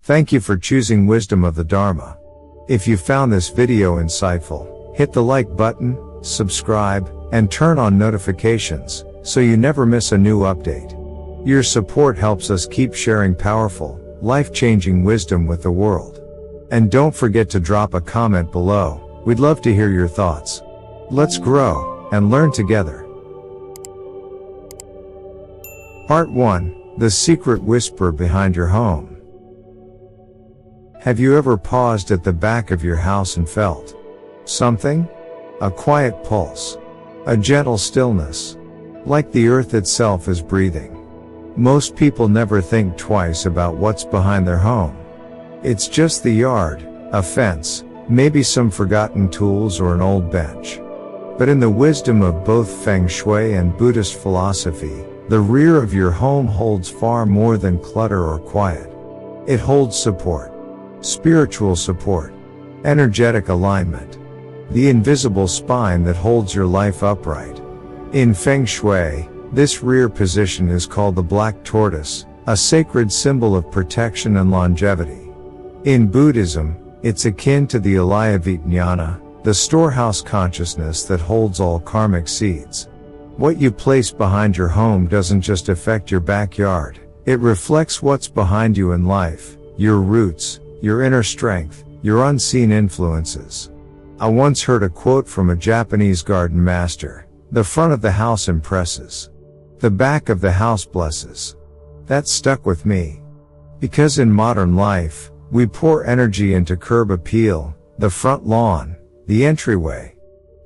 Thank you for choosing Wisdom of the Dharma. If you found this video insightful, hit the like button, subscribe, and turn on notifications, so you never miss a new update. Your support helps us keep sharing powerful, life-changing wisdom with the world. And don't forget to drop a comment below. We'd love to hear your thoughts. Let's grow and learn together. Part 1: The Secret Whisper Behind Your Home. Have you ever paused at the back of your house and felt something? A quiet pulse. A gentle stillness. Like the earth itself is breathing. Most people never think twice about what's behind their home. It's just the yard, a fence, maybe some forgotten tools or an old bench. But in the wisdom of both Feng Shui and Buddhist philosophy, the rear of your home holds far more than clutter or quiet. It holds support. Spiritual support. Energetic alignment. The invisible spine that holds your life upright. In Feng Shui, this rear position is called the black tortoise, a sacred symbol of protection and longevity. In Buddhism, it's akin to the alaya vijnana, the storehouse consciousness that holds all karmic seeds. What you place behind your home doesn't just affect your backyard, it reflects what's behind you in life, your roots, your inner strength, your unseen influences. I once heard a quote from a Japanese garden master: "The front of the house impresses. The back of the house blesses." That stuck with me. Because in modern life, we pour energy into curb appeal, the front lawn, the entryway.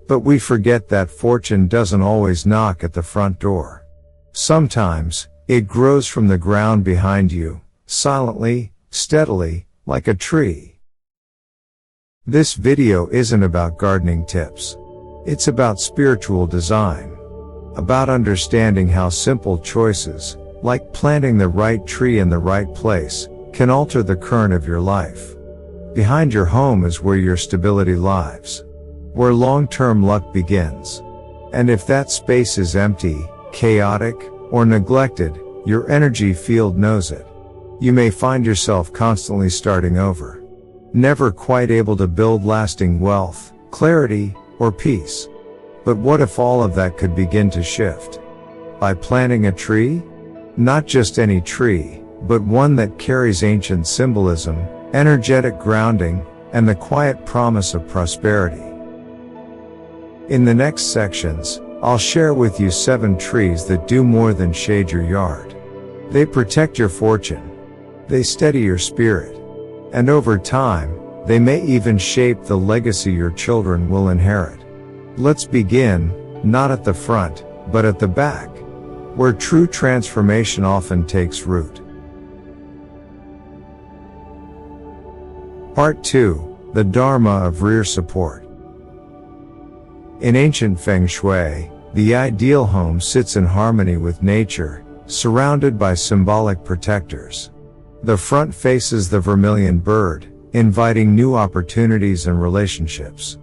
But we forget that fortune doesn't always knock at the front door. Sometimes, it grows from the ground behind you, silently, steadily, like a tree. This video isn't about gardening tips. It's about spiritual design. About understanding how simple choices, like planting the right tree in the right place, can alter the current of your life. Behind your home is where your stability lives. Where long-term luck begins. And if that space is empty, chaotic, or neglected, your energy field knows it. You may find yourself constantly starting over. Never quite able to build lasting wealth, clarity, or peace. But what if all of that could begin to shift? By planting a tree? Not just any tree, but one that carries ancient symbolism, energetic grounding, and the quiet promise of prosperity. In the next sections, I'll share with you 7 trees that do more than shade your yard. They protect your fortune. They steady your spirit. And over time, they may even shape the legacy your children will inherit. Let's begin, not at the front, but at the back, where true transformation often takes root. Part 2: The Dharma of Rear Support. In ancient Feng Shui, the ideal home sits in harmony with nature, surrounded by symbolic protectors. The front faces the vermilion bird, inviting new opportunities and relationships.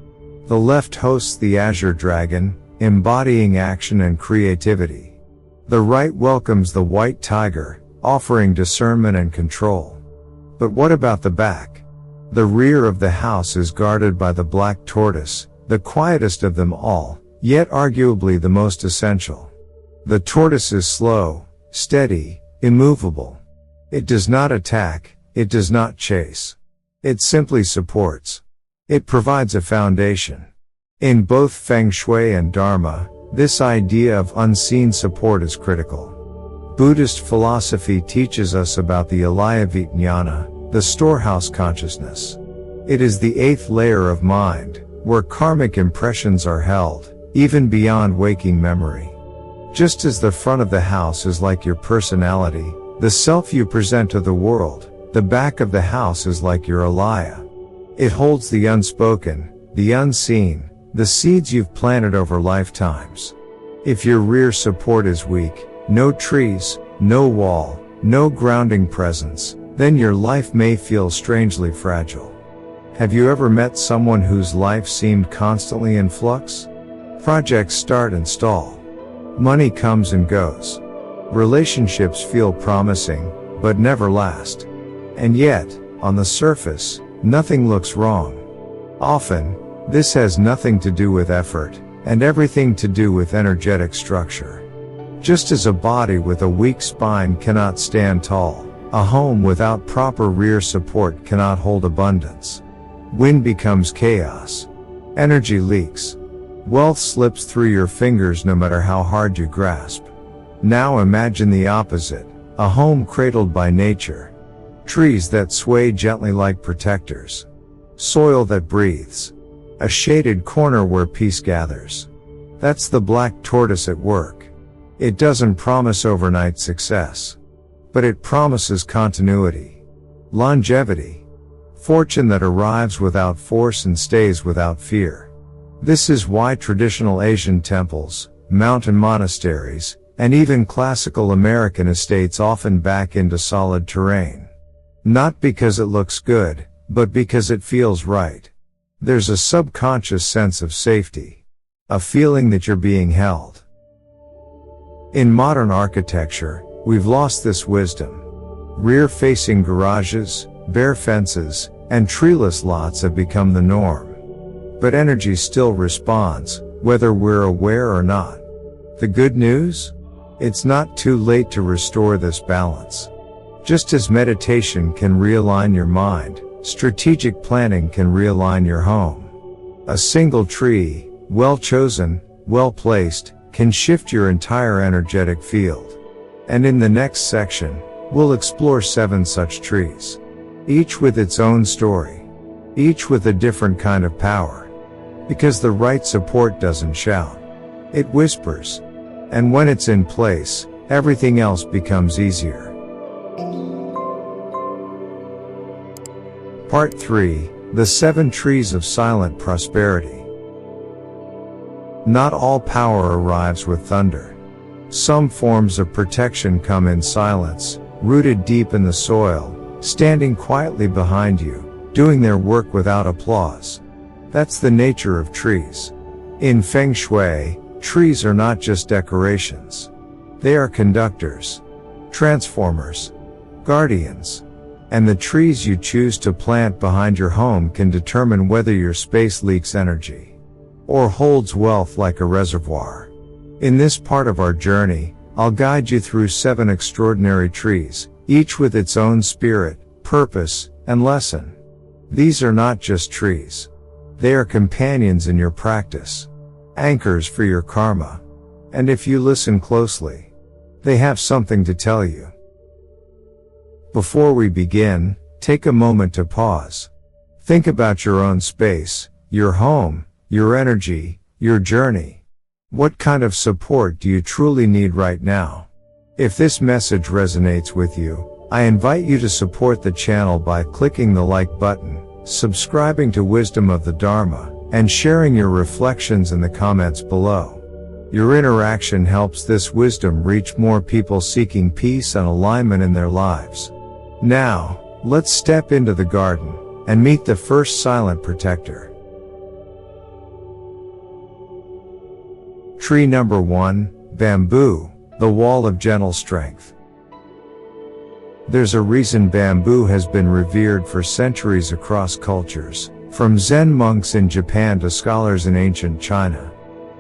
The left hosts the azure dragon, embodying action and creativity. The right welcomes the white tiger, offering discernment and control. But what about the back? The rear of the house is guarded by the black tortoise, the quietest of them all, yet arguably the most essential. The tortoise is slow, steady, immovable. It does not attack, it does not chase. It simply supports. It provides a foundation. In both Feng Shui and Dharma, this idea of unseen support is critical. Buddhist philosophy teaches us about the alaya vijnana, the storehouse consciousness. It is the 8th layer of mind, where karmic impressions are held, even beyond waking memory. Just as the front of the house is like your personality, the self you present to the world, the back of the house is like your alaya. It holds the unspoken, the unseen, the seeds you've planted over lifetimes. If your rear support is weak, no trees, no wall, no grounding presence, then your life may feel strangely fragile. Have you ever met someone whose life seemed constantly in flux? Projects start and stall. Money comes and goes. Relationships feel promising, but never last. And yet, On the surface, nothing looks wrong. Often, this has nothing to do with effort, and everything to do with energetic structure. Just as a body with a weak spine cannot stand tall, a home without proper rear support cannot hold abundance. Wind becomes chaos. Energy leaks. Wealth slips through your fingers no matter how hard you grasp. Now imagine the opposite, a home cradled by nature. Trees that sway gently like protectors. Soil that breathes. A shaded corner where peace gathers. That's the black tortoise at work. It doesn't promise overnight success. But it promises continuity. Longevity. Fortune that arrives without force and stays without fear. This is why traditional Asian temples, mountain monasteries, and even classical American estates often back into solid terrain. Not because it looks good, but because it feels right. There's a subconscious sense of safety. A feeling that you're being held. In modern architecture, we've lost this wisdom. Rear-facing garages, bare fences, and treeless lots have become the norm. But energy still responds, whether we're aware or not. The good news? It's not too late to restore this balance. Just as meditation can realign your mind, strategic planning can realign your home. A single tree, well chosen, well placed, can shift your entire energetic field. And in the next section, we'll explore 7 such trees. Each with its own story. Each with a different kind of power. Because the right support doesn't shout. It whispers. And when it's in place, everything else becomes easier. Part 3, The 7 Trees of Silent Prosperity. Not all power arrives with thunder. Some forms of protection come in silence, rooted deep in the soil, standing quietly behind you, doing their work without applause. That's the nature of trees. In Feng Shui, trees are not just decorations. They are conductors, transformers, guardians. And the trees you choose to plant behind your home can determine whether your space leaks energy or holds wealth like a reservoir. In this part of our journey, I'll guide you through 7 extraordinary trees, each with its own spirit, purpose, and lesson. These are not just trees. They are companions in your practice, anchors for your karma. And if you listen closely, they have something to tell you. Before we begin, take a moment to pause. Think about your own space, your home, your energy, your journey. What kind of support do you truly need right now? If this message resonates with you, I invite you to support the channel by clicking the like button, subscribing to Wisdom of the Dharma, and sharing your reflections in the comments below. Your interaction helps this wisdom reach more people seeking peace and alignment in their lives. Now, let's step into the garden and meet the first silent protector. Tree number 1, bamboo, the wall of gentle strength. There's a reason bamboo has been revered for centuries across cultures, from Zen monks in Japan to scholars in ancient China.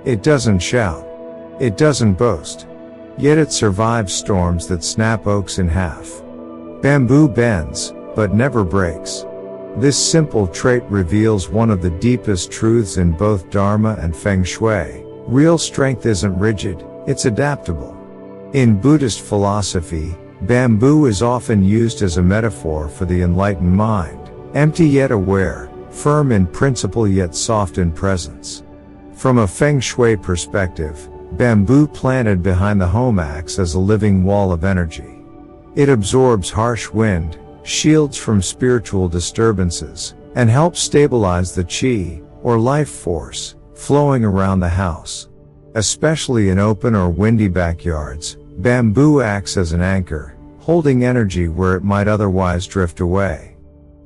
It doesn't shout. It doesn't boast. Yet it survives storms that snap oaks in half. Bamboo bends, but never breaks. This simple trait reveals one of the deepest truths in both Dharma and Feng Shui. Real strength isn't rigid, it's adaptable. In Buddhist philosophy, bamboo is often used as a metaphor for the enlightened mind, empty yet aware, firm in principle yet soft in presence. From a Feng Shui perspective, bamboo planted behind the home acts as a living wall of energy. It absorbs harsh wind, shields from spiritual disturbances, and helps stabilize the qi, or life force, flowing around the house. Especially in open or windy backyards, bamboo acts as an anchor, holding energy where it might otherwise drift away.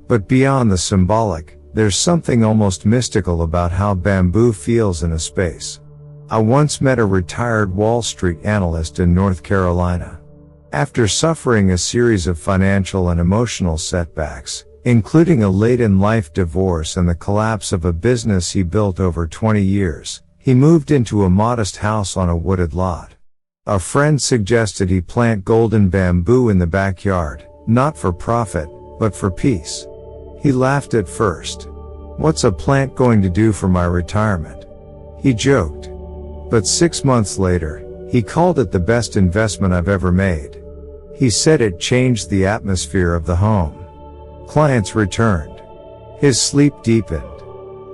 But beyond the symbolic, there's something almost mystical about how bamboo feels in a space. I once met a retired Wall Street analyst in North Carolina. After suffering a series of financial and emotional setbacks, including a late-in-life divorce and the collapse of a business he built over 20 years, he moved into a modest house on a wooded lot. A friend suggested he plant golden bamboo in the backyard, not for profit, but for peace. He laughed at first. "What's a plant going to do for my retirement?" he joked. But 6 months later, he called it the best investment I've ever made. He said it changed the atmosphere of the home. Clients returned. His sleep deepened.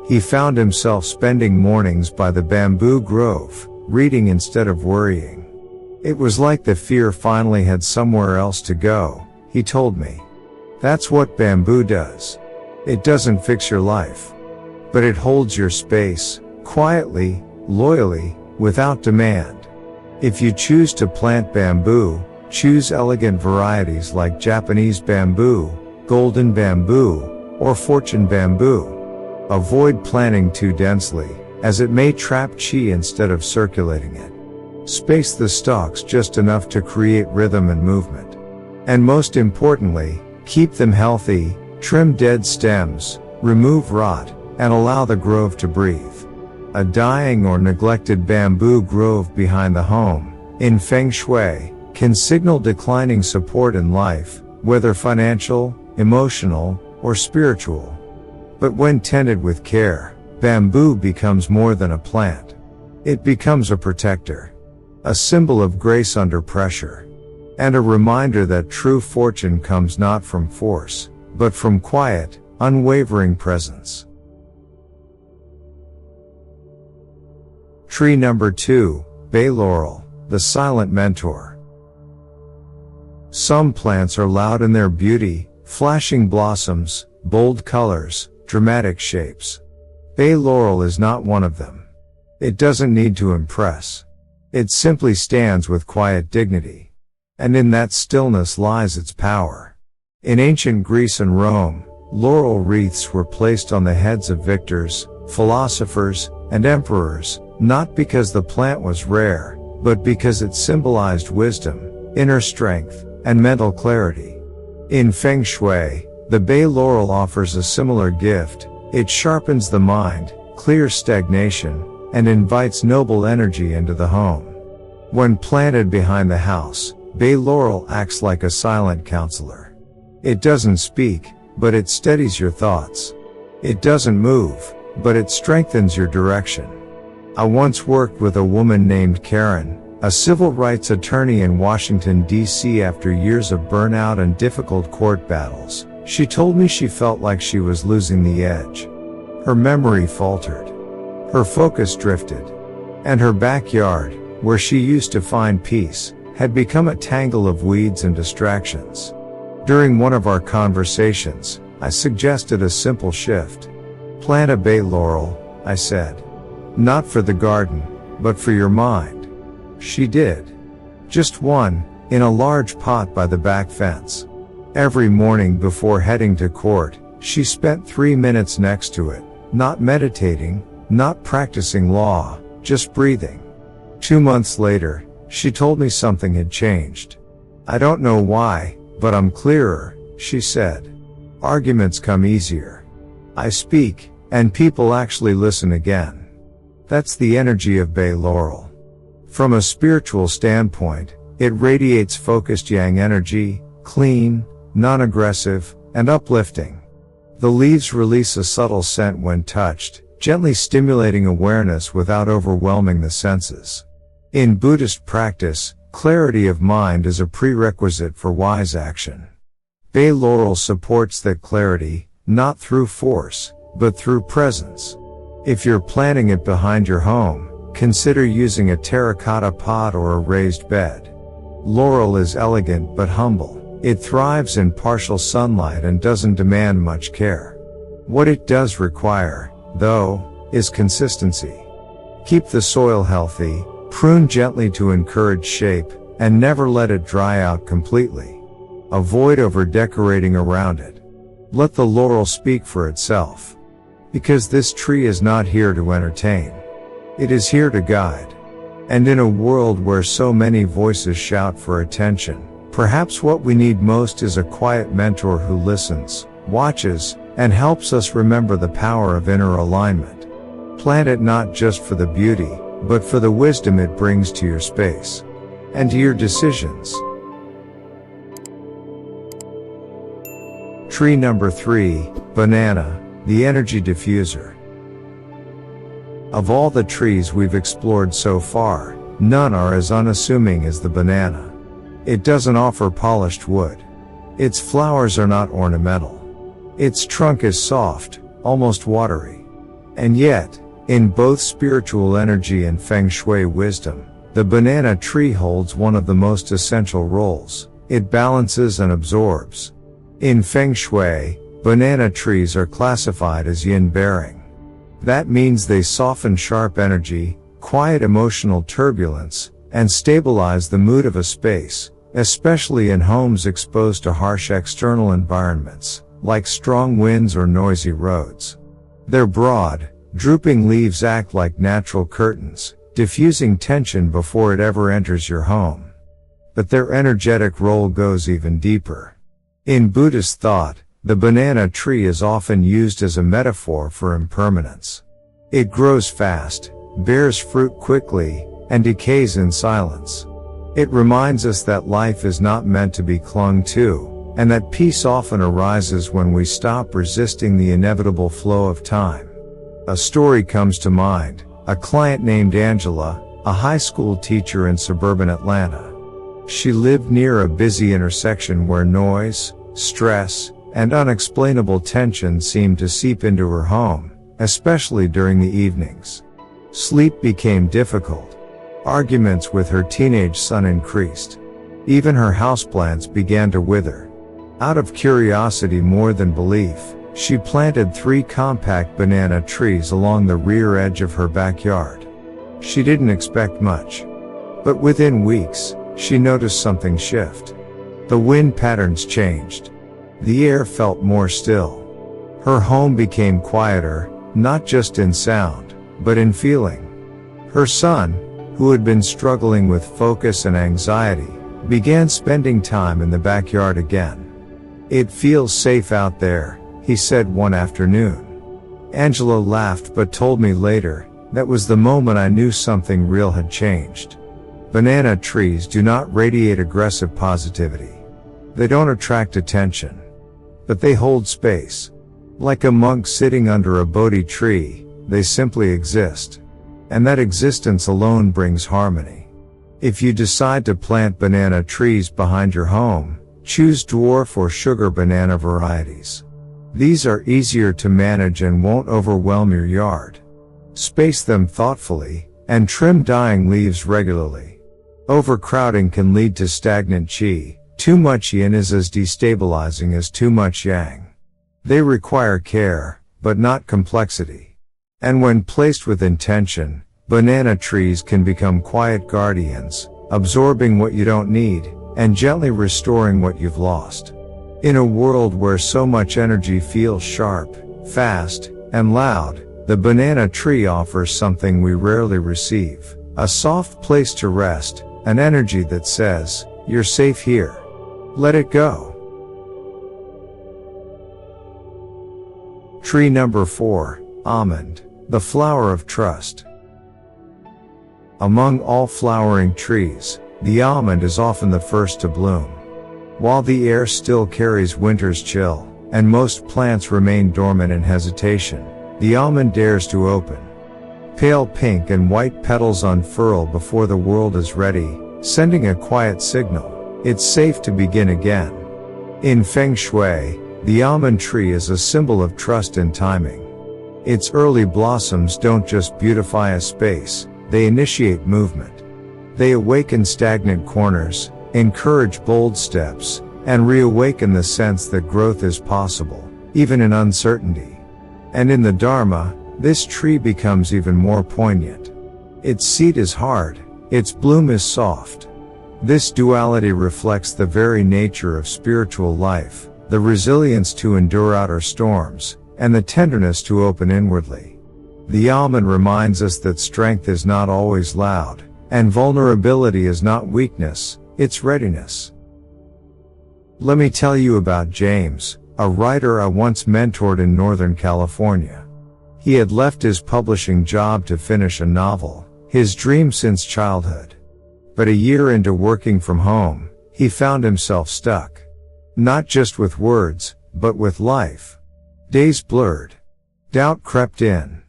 He found himself spending mornings by the bamboo grove, reading instead of worrying. It was like the fear finally had somewhere else to go, he told me. That's what bamboo does. It doesn't fix your life. But it holds your space, quietly, loyally, without demand. If you choose to plant bamboo, choose elegant varieties like Japanese bamboo, golden bamboo, or fortune bamboo. Avoid planting too densely, as it may trap qi instead of circulating it. Space the stalks just enough to create rhythm and movement. And most importantly, keep them healthy, trim dead stems, remove rot, and allow the grove to breathe. A dying or neglected bamboo grove behind the home, in Feng Shui, can signal declining support in life, whether financial, emotional, or spiritual. But when tended with care, bamboo becomes more than a plant. It becomes a protector, a symbol of grace under pressure, and a reminder that true fortune comes not from force, but from quiet, unwavering presence. Tree number 2, Bay Laurel, the silent mentor. Some plants are loud in their beauty, flashing blossoms, bold colors, dramatic shapes. Bay Laurel is not one of them. It doesn't need to impress. It simply stands with quiet dignity. And in that stillness lies its power. In ancient Greece and Rome, laurel wreaths were placed on the heads of victors, philosophers, and emperors, not because the plant was rare, but because it symbolized wisdom, inner strength, and mental clarity. In Feng Shui, the bay laurel offers a similar gift. It sharpens the mind, clears stagnation, and invites noble energy into the home. When planted behind the house, bay laurel acts like a silent counselor. It doesn't speak, but it steadies your thoughts. It doesn't move, but it strengthens your direction. I once worked with a woman named Karen, a civil rights attorney in Washington, D.C. After years of burnout and difficult court battles, she told me she felt like she was losing the edge. Her memory faltered. Her focus drifted. And her backyard, where she used to find peace, had become a tangle of weeds and distractions. During one of our conversations, I suggested a simple shift. Plant a bay laurel, I said. Not for the garden, but for your mind. She did. Just one, in a large pot by the back fence. Every morning before heading to court, she spent 3 minutes next to it, not meditating, not practicing law, just breathing. 2 months later, she told me something had changed. I don't know why, but I'm clearer, she said. Arguments come easier. I speak, and people actually listen again. That's the energy of bay laurel. From a spiritual standpoint, it radiates focused yang energy, clean, non-aggressive, and uplifting. The leaves release a subtle scent when touched, gently stimulating awareness without overwhelming the senses. In Buddhist practice, clarity of mind is a prerequisite for wise action. Bay laurel supports that clarity, not through force, but through presence. If you're planting it behind your home, consider using a terracotta pot or a raised bed. Laurel is elegant but humble. It thrives in partial sunlight and doesn't demand much care. What it does require, though, is consistency. Keep the soil healthy, prune gently to encourage shape, and never let it dry out completely. Avoid over-decorating around it. Let the laurel speak for itself. Because this tree is not here to entertain. It is here to guide. And in a world where so many voices shout for attention, perhaps what we need most is a quiet mentor who listens, watches, and helps us remember the power of inner alignment. Plant it not just for the beauty, but for the wisdom it brings to your space and to your decisions. Tree number 3, banana, the energy diffuser. Of all the trees we've explored so far, none are as unassuming as the banana. It doesn't offer polished wood. Its flowers are not ornamental. Its trunk is soft, almost watery. And yet, in both spiritual energy and Feng Shui wisdom, the banana tree holds one of the most essential roles. It balances and absorbs. In Feng Shui, banana trees are classified as yin-bearing. That means they soften sharp energy, quiet emotional turbulence, and stabilize the mood of a space, especially in homes exposed to harsh external environments, like strong winds or noisy roads. Their broad, drooping leaves act like natural curtains, diffusing tension before it ever enters your home. But their energetic role goes even deeper. In Buddhist thought, the banana tree is often used as a metaphor for impermanence. It grows fast, bears fruit quickly, and decays in silence. It reminds us that life is not meant to be clung to, and that peace often arises when we stop resisting the inevitable flow of time. A story comes to mind, a client named Angela, a high school teacher in suburban Atlanta. She lived near a busy intersection where noise, stress, and unexplainable tension seemed to seep into her home, especially during the evenings. Sleep became difficult. Arguments with her teenage son increased. Even her houseplants began to wither. Out of curiosity more than belief, she planted 3 compact banana trees along the rear edge of her backyard. She didn't expect much. But within weeks, she noticed something shift. The wind patterns changed. The air felt more still. Her home became quieter, not just in sound, but in feeling. Her son, who had been struggling with focus and anxiety, began spending time in the backyard again. "It feels safe out there," he said one afternoon. Angela laughed but told me later, "That was the moment I knew something real had changed." Banana trees do not radiate aggressive positivity. They don't attract attention. But they hold space. Like a monk sitting under a Bodhi tree, they simply exist. And that existence alone brings harmony. If you decide to plant banana trees behind your home, choose dwarf or sugar banana varieties. These are easier to manage and won't overwhelm your yard. Space them thoughtfully, and trim dying leaves regularly. Overcrowding can lead to stagnant qi. Too much yin is as destabilizing as too much yang. They require care, but not complexity. And when placed with intention, banana trees can become quiet guardians, absorbing what you don't need, and gently restoring what you've lost. In a world where so much energy feels sharp, fast, and loud, the banana tree offers something we rarely receive: a soft place to rest, an energy that says, "You're safe here. Let it go." Tree number 4, almond, the flower of trust. Among all flowering trees, the almond is often the first to bloom. While the air still carries winter's chill, and most plants remain dormant in hesitation, the almond dares to open. Pale pink and white petals unfurl before the world is ready, sending a quiet signal: it's safe to begin again. In Feng Shui, the almond tree is a symbol of trust and timing. Its early blossoms don't just beautify a space, they initiate movement. They awaken stagnant corners, encourage bold steps, and reawaken the sense that growth is possible, even in uncertainty. And in the Dharma, this tree becomes even more poignant. Its seed is hard, its bloom is soft. This duality reflects the very nature of spiritual life, the resilience to endure outer storms, and the tenderness to open inwardly. The almond reminds us that strength is not always loud, and vulnerability is not weakness, it's readiness. Let me tell you about James, a writer I once mentored in Northern California. He had left his publishing job to finish a novel, his dream since childhood. But a year into working from home, he found himself stuck. Not just with words, but with life. Days blurred. Doubt crept in.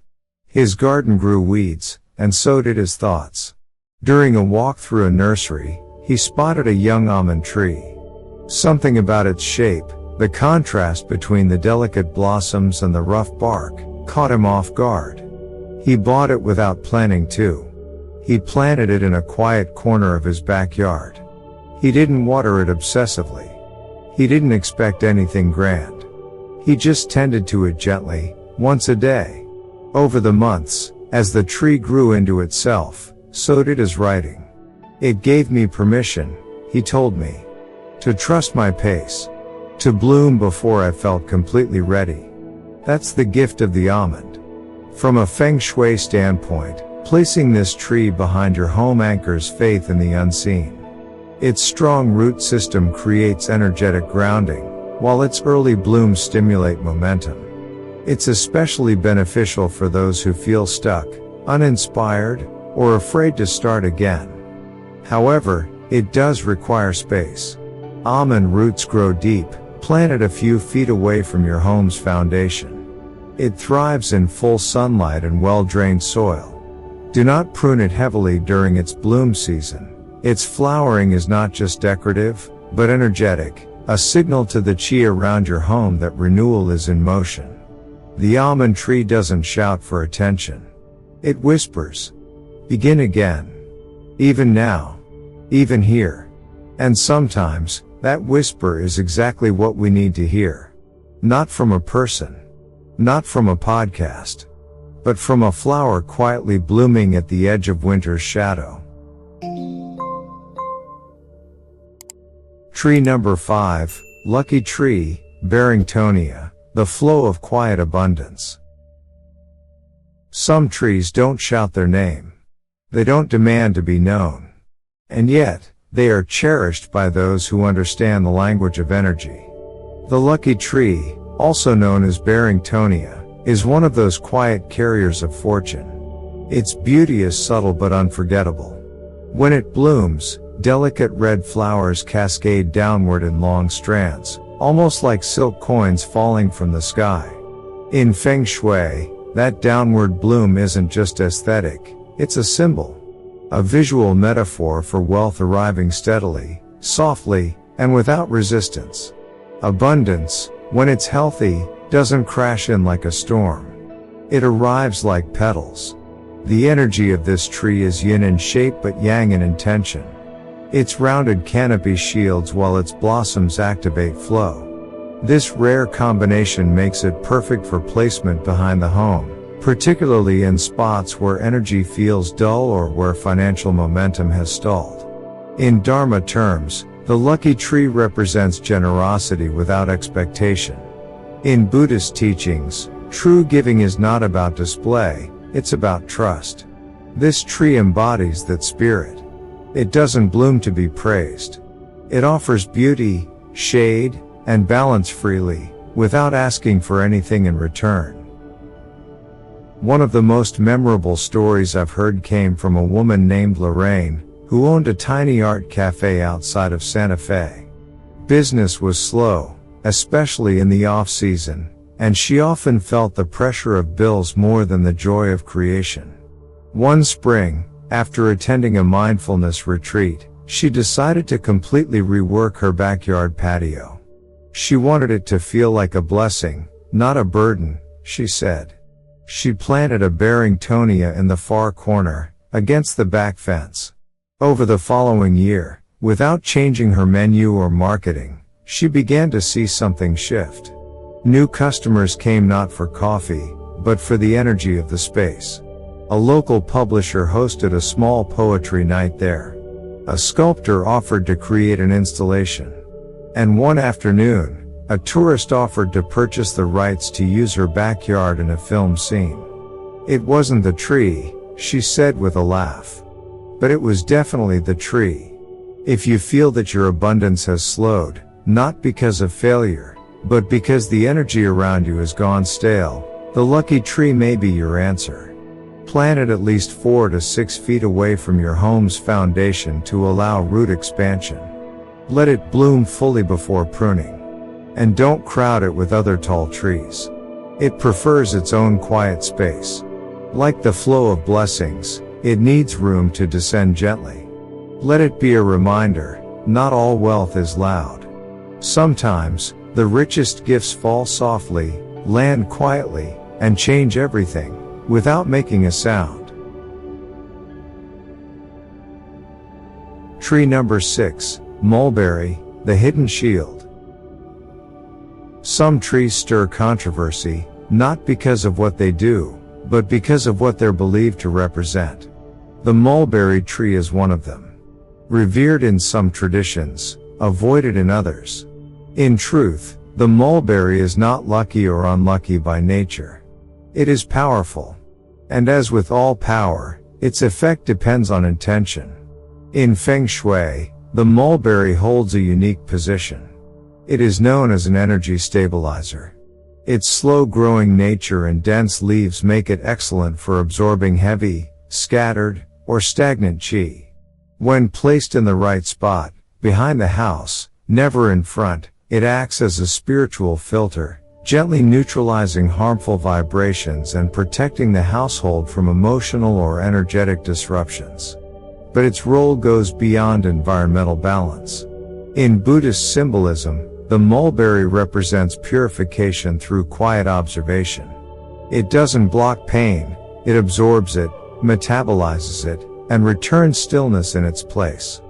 His garden grew weeds, and so did his thoughts. During a walk through a nursery, he spotted a young almond tree. Something about its shape, the contrast between the delicate blossoms and the rough bark, caught him off guard. He bought it without planning to. He planted it in a quiet corner of his backyard. He didn't water it obsessively. He didn't expect anything grand. He just tended to it gently, once a day. Over the months, as the tree grew into itself, so did his writing. It gave me permission, he told me, to trust my pace, to bloom before I felt completely ready. That's the gift of the almond. From a Feng Shui standpoint, placing this tree behind your home anchors faith in the unseen. Its strong root system creates energetic grounding, while its early blooms stimulate momentum. It's especially beneficial for those who feel stuck, uninspired, or afraid to start again. However, it does require space. Almond roots grow deep, planted a few feet away from your home's foundation. It thrives in full sunlight and well-drained soil. Do not prune it heavily during its bloom season. Its flowering is not just decorative, but energetic, a signal to the chi around your home that renewal is in motion. The almond tree doesn't shout for attention. It whispers. Begin again. Even now. Even here. And sometimes, that whisper is exactly what we need to hear. Not from a person. Not from a podcast. But from a flower quietly blooming at the edge of winter's shadow. Tree number 5, Lucky Tree, Barringtonia, the flow of quiet abundance. Some trees don't shout their name. They don't demand to be known. And yet, they are cherished by those who understand the language of energy. The lucky tree, also known as Barringtonia, is one of those quiet carriers of fortune. Its beauty is subtle but unforgettable. When it blooms, delicate red flowers cascade downward in long strands, almost like silk coins falling from the sky. In Feng Shui, that downward bloom isn't just aesthetic, it's a symbol. A visual metaphor for wealth arriving steadily, softly, and without resistance. Abundance, when it's healthy, doesn't crash in like a storm. It arrives like petals. The energy of this tree is yin in shape but yang in intention. Its rounded canopy shields while its blossoms activate flow. This rare combination makes it perfect for placement behind the home, particularly in spots where energy feels dull or where financial momentum has stalled. In Dharma terms, the lucky tree represents generosity without expectation. In Buddhist teachings, true giving is not about display, it's about trust. This tree embodies that spirit. It doesn't bloom to be praised. It offers beauty, shade, and balance freely, without asking for anything in return. One of the most memorable stories I've heard came from a woman named Lorraine, who owned a tiny art cafe outside of Santa Fe. Business was slow, especially in the off-season, and she often felt the pressure of bills more than the joy of creation. One spring, after attending a mindfulness retreat, she decided to completely rework her backyard patio. She wanted it to feel like a blessing, not a burden, she said. She planted a Barringtonia in the far corner, against the back fence. Over the following year, without changing her menu or marketing, she began to see something shift. New customers came not for coffee, but for the energy of the space. A local publisher hosted a small poetry night there. A sculptor offered to create an installation. And one afternoon, a tourist offered to purchase the rights to use her backyard in a film scene. It wasn't the tree, she said with a laugh. But it was definitely the tree. If you feel that your abundance has slowed, not because of failure, but because the energy around you has gone stale, the lucky tree may be your answer. Plant it at least 4 to 6 feet away from your home's foundation to allow root expansion. Let it bloom fully before pruning. And don't crowd it with other tall trees. It prefers its own quiet space. Like the flow of blessings, it needs room to descend gently. Let it be a reminder, not all wealth is loud. Sometimes, the richest gifts fall softly, land quietly, and change everything, without making a sound. Tree number 6, Mulberry, the Hidden Shield. Some trees stir controversy, not because of what they do, but because of what they're believed to represent. The mulberry tree is one of them. Revered in some traditions, avoided in others. In truth, the mulberry is not lucky or unlucky by nature. It is powerful. And as with all power, its effect depends on intention. In Feng Shui, the mulberry holds a unique position. It is known as an energy stabilizer. Its slow-growing nature and dense leaves make it excellent for absorbing heavy, scattered, or stagnant qi. When placed in the right spot, behind the house, never in front, it acts as a spiritual filter, gently neutralizing harmful vibrations and protecting the household from emotional or energetic disruptions. But its role goes beyond environmental balance. In Buddhist symbolism, the mulberry represents purification through quiet observation. It doesn't block pain, it absorbs it, metabolizes it, and returns stillness in its place.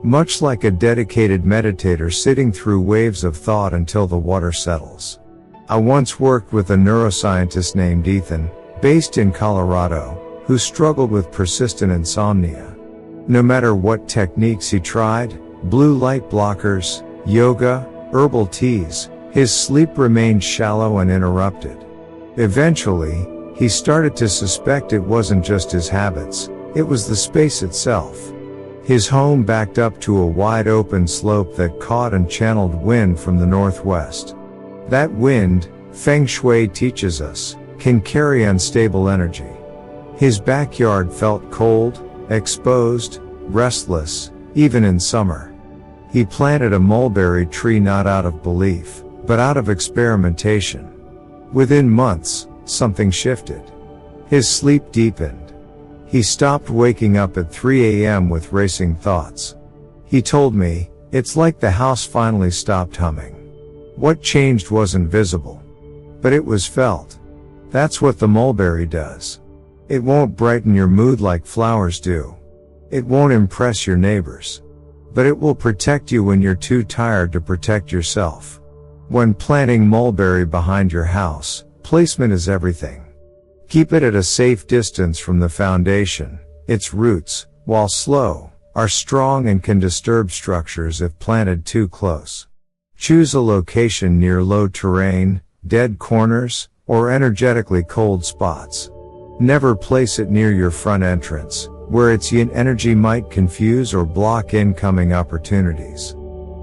Much like a dedicated meditator sitting through waves of thought until the water settles. I once worked with a neuroscientist named Ethan, based in Colorado, who struggled with persistent insomnia. No matter what techniques he tried, blue light blockers, yoga, herbal teas, his sleep remained shallow and interrupted. Eventually, he started to suspect it wasn't just his habits, it was the space itself. His home backed up to a wide open slope that caught and channeled wind from the northwest. That wind, Feng Shui teaches us, can carry unstable energy. His backyard felt cold, exposed, restless, even in summer. He planted a mulberry tree not out of belief, but out of experimentation. Within months, something shifted. His sleep deepened. He stopped waking up at 3 a.m. with racing thoughts. He told me, it's like the house finally stopped humming. What changed wasn't visible, but it was felt. That's what the mulberry does. It won't brighten your mood like flowers do. It won't impress your neighbors. But it will protect you when you're too tired to protect yourself. When planting mulberry behind your house, placement is everything. Keep it at a safe distance from the foundation. Its roots, while slow, are strong and can disturb structures if planted too close. Choose a location near low terrain, dead corners, or energetically cold spots. Never place it near your front entrance, where its yin energy might confuse or block incoming opportunities.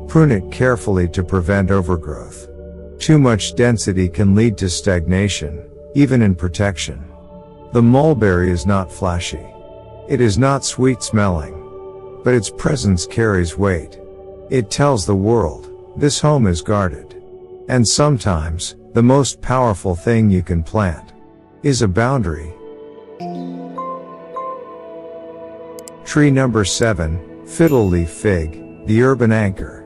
Prune it carefully to prevent overgrowth. Too much density can lead to stagnation, even in protection. The mulberry is not flashy. It is not sweet smelling. But its presence carries weight. It tells the world, this home is guarded. And sometimes, the most powerful thing you can plant is a boundary. Tree number 7, Fiddle Leaf Fig, the Urban Anchor.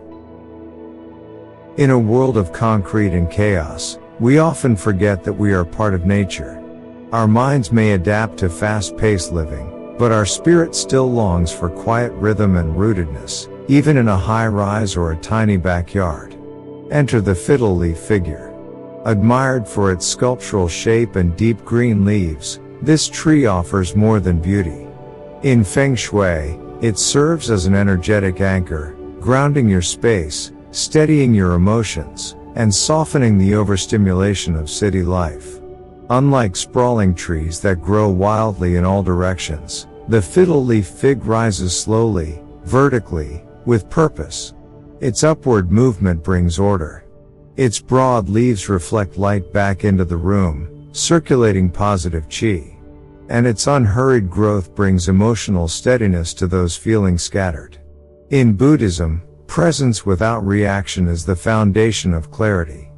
In a world of concrete and chaos, we often forget that we are part of nature. Our minds may adapt to fast-paced living, but our spirit still longs for quiet rhythm and rootedness, even in a high-rise or a tiny backyard. Enter the fiddle leaf figure. Admired for its sculptural shape and deep green leaves, this tree offers more than beauty. In Feng Shui, it serves as an energetic anchor, grounding your space, steadying your emotions, and softening the overstimulation of city life. Unlike sprawling trees that grow wildly in all directions, the fiddle leaf fig rises slowly, vertically, with purpose. Its upward movement brings order. Its broad leaves reflect light back into the room, circulating positive qi. And its unhurried growth brings emotional steadiness to those feeling scattered. In Buddhism, presence without reaction is the foundation of clarity.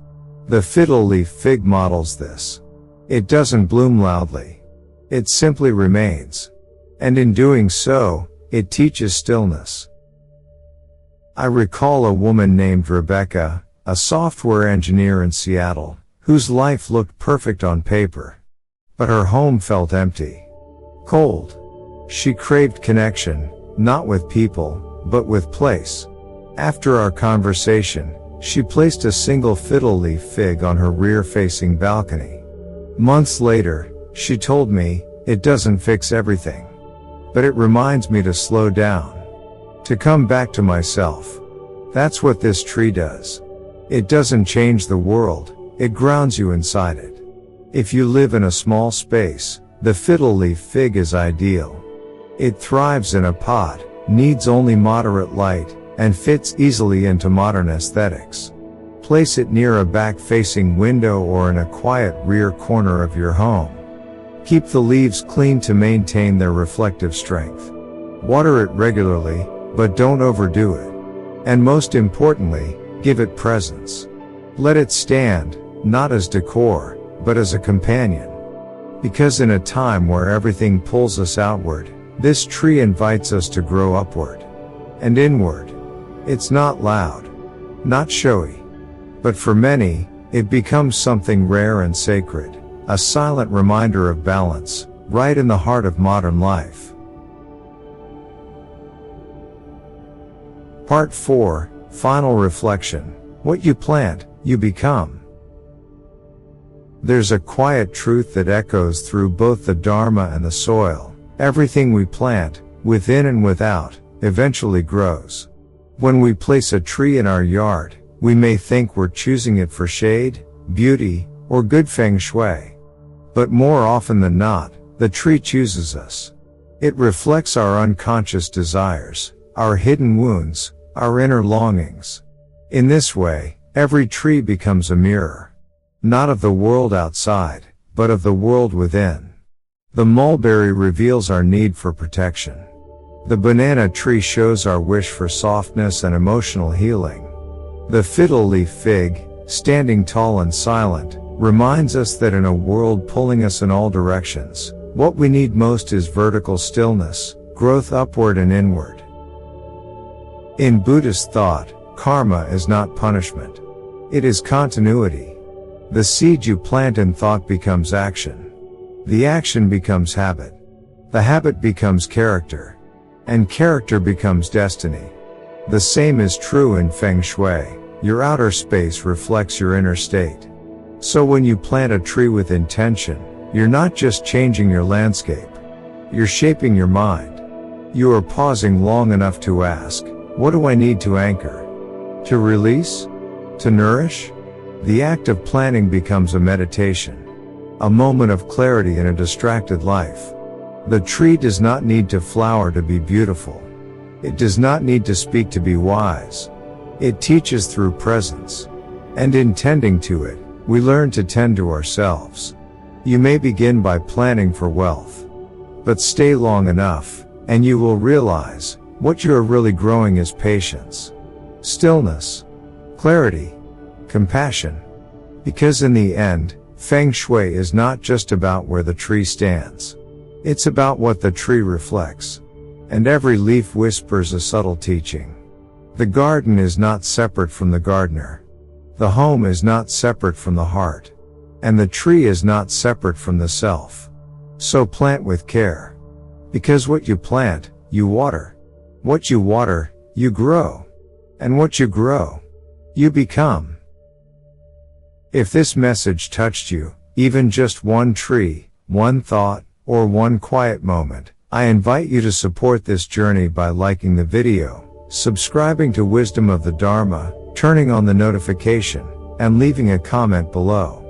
The fiddle leaf fig models this. It doesn't bloom loudly. It simply remains. And in doing so, it teaches stillness. I recall a woman named Rebecca, a software engineer in Seattle, whose life looked perfect on paper. But her home felt empty. Cold. She craved connection, not with people, but with place. After our conversation, she placed a single fiddle leaf fig on her rear-facing balcony. Months later, she told me, "It doesn't fix everything. But it reminds me to slow down. To come back to myself." That's what this tree does. It doesn't change the world, it grounds you inside it. If you live in a small space, the fiddle leaf fig is ideal. It thrives in a pot, needs only moderate light, and fits easily into modern aesthetics. Place it near a back-facing window or in a quiet rear corner of your home. Keep the leaves clean to maintain their reflective strength. Water it regularly, but don't overdo it. And most importantly, give it presence. Let it stand, not as decor, but as a companion. Because in a time where everything pulls us outward, this tree invites us to grow upward and inward. It's not loud, not showy. But for many, it becomes something rare and sacred, a silent reminder of balance, right in the heart of modern life. Part 4, Final Reflection. What you plant, you become. There's a quiet truth that echoes through both the Dharma and the soil. Everything we plant, within and without, eventually grows. When we place a tree in our yard, we may think we're choosing it for shade, beauty, or good Feng Shui. But more often than not, the tree chooses us. It reflects our unconscious desires, our hidden wounds, our inner longings. In this way, every tree becomes a mirror. Not of the world outside, but of the world within. The mulberry reveals our need for protection. The banana tree shows our wish for softness and emotional healing. The fiddle leaf fig, standing tall and silent, reminds us that in a world pulling us in all directions, what we need most is vertical stillness, growth upward and inward. In Buddhist thought, karma is not punishment. It is continuity. The seed you plant in thought becomes action. The action becomes habit. The habit becomes character. And character becomes destiny. The same is true in Feng Shui. Your outer space reflects your inner state. So when you plant a tree with intention, you're not just changing your landscape. You're shaping your mind. You are pausing long enough to ask, what do I need to anchor? To release? To nourish? The act of planting becomes a meditation. A moment of clarity in a distracted life. The tree does not need to flower to be beautiful. It does not need to speak to be wise. It teaches through presence. And in tending to it, we learn to tend to ourselves. You may begin by planting for wealth. But stay long enough, and you will realize, what you are really growing is patience, stillness, clarity, compassion. Because in the end, Feng Shui is not just about where the tree stands. It's about what the tree reflects. And every leaf whispers a subtle teaching. The garden is not separate from the gardener. The home is not separate from the heart. And the tree is not separate from the self. So plant with care. Because what you plant, you water. What you water, you grow. And what you grow, you become. If this message touched you, even just one tree, one thought, or one quiet moment, I invite you to support this journey by liking the video, subscribing to Wisdom of the Dharma, turning on the notification, and leaving a comment below.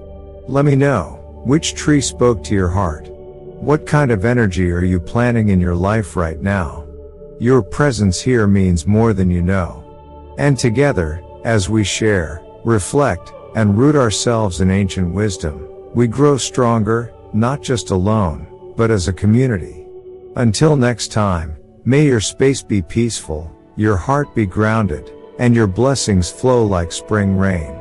Let me know, which tree spoke to your heart? What kind of energy are you planting in your life right now? Your presence here means more than you know. And together, as we share, reflect, and root ourselves in ancient wisdom, we grow stronger, not just alone, but as a community. Until next time, may your space be peaceful, your heart be grounded, and your blessings flow like spring rain.